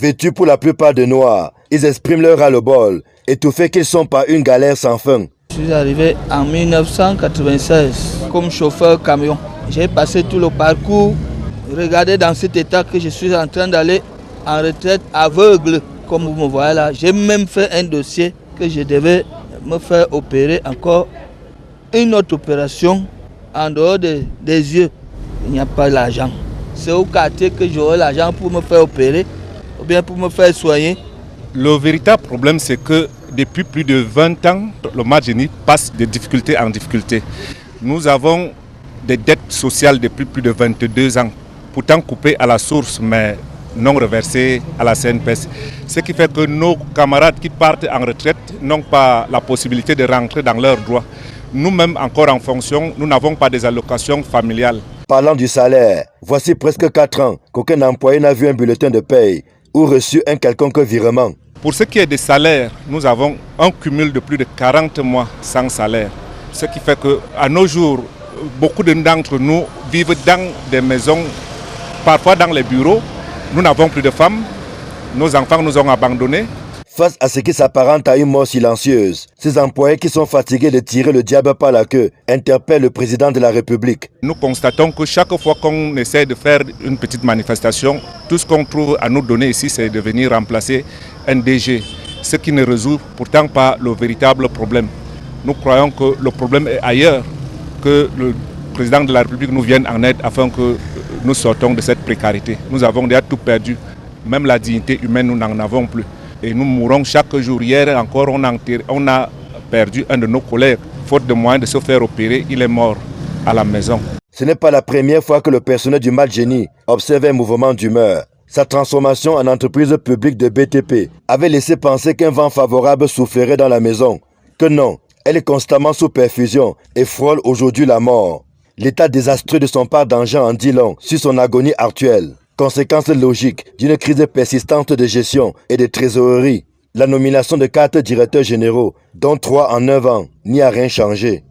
Vêtus pour la plupart de noir, ils expriment leur ras-le-bol, étouffés qu'ils sont par une galère sans fin. Je suis arrivé en 1996 comme chauffeur camion. J'ai passé tout le parcours. Regardez dans cet état que je suis en train d'aller en retraite aveugle, comme vous me voyez là. J'ai même fait un dossier que je devais me faire opérer encore. Une autre opération en dehors des yeux. Il n'y a pas l'argent. C'est au quartier que j'aurai l'argent pour me faire opérer ou bien pour me faire soigner. Le véritable problème, c'est que depuis plus de 20 ans, le Marjeni passe de difficulté en difficulté. Nous avons des dettes sociales depuis plus de 22 ans, pourtant coupées à la source, mais non reversées à la CNPS. Ce qui fait que nos camarades qui partent en retraite n'ont pas la possibilité de rentrer dans leurs droits. Nous-mêmes, encore en fonction, nous n'avons pas des allocations familiales. Parlant du salaire, voici presque 4 ans qu'aucun employé n'a vu un bulletin de paye ou reçu un quelconque virement. Pour ce qui est des salaires, nous avons un cumul de plus de 40 mois sans salaire. Ce qui fait qu'à nos jours, beaucoup d'entre nous vivent dans des maisons, parfois dans les bureaux. Nous n'avons plus de femmes, nos enfants nous ont abandonnés. Face à ce qui s'apparente à une mort silencieuse, ces employés qui sont fatigués de tirer le diable par la queue interpellent le président de la République. Nous constatons que chaque fois qu'on essaie de faire une petite manifestation, tout ce qu'on trouve à nous donner ici, c'est de venir remplacer un DG, ce qui ne résout pourtant pas le véritable problème. Nous croyons que le problème est ailleurs, que le président de la République nous vienne en aide afin que nous sortons de cette précarité. Nous avons déjà tout perdu, même la dignité humaine, nous n'en avons plus. Et nous mourons chaque jour. Hier encore, on a perdu un de nos collègues. Faute de moyens de se faire opérer, il est mort à la maison. Ce n'est pas la première fois que le personnel du Marjeni observe un mouvement d'humeur. Sa transformation en entreprise publique de BTP avait laissé penser qu'un vent favorable soufflerait dans la maison. Que non, elle est constamment sous perfusion et frôle aujourd'hui la mort. L'état désastreux de son parc d'argent en dit long sur son agonie actuelle. Conséquence logique d'une crise persistante de gestion et de trésorerie. La nomination de 4 directeurs généraux, dont 3 en 9 ans, n'y a rien changé.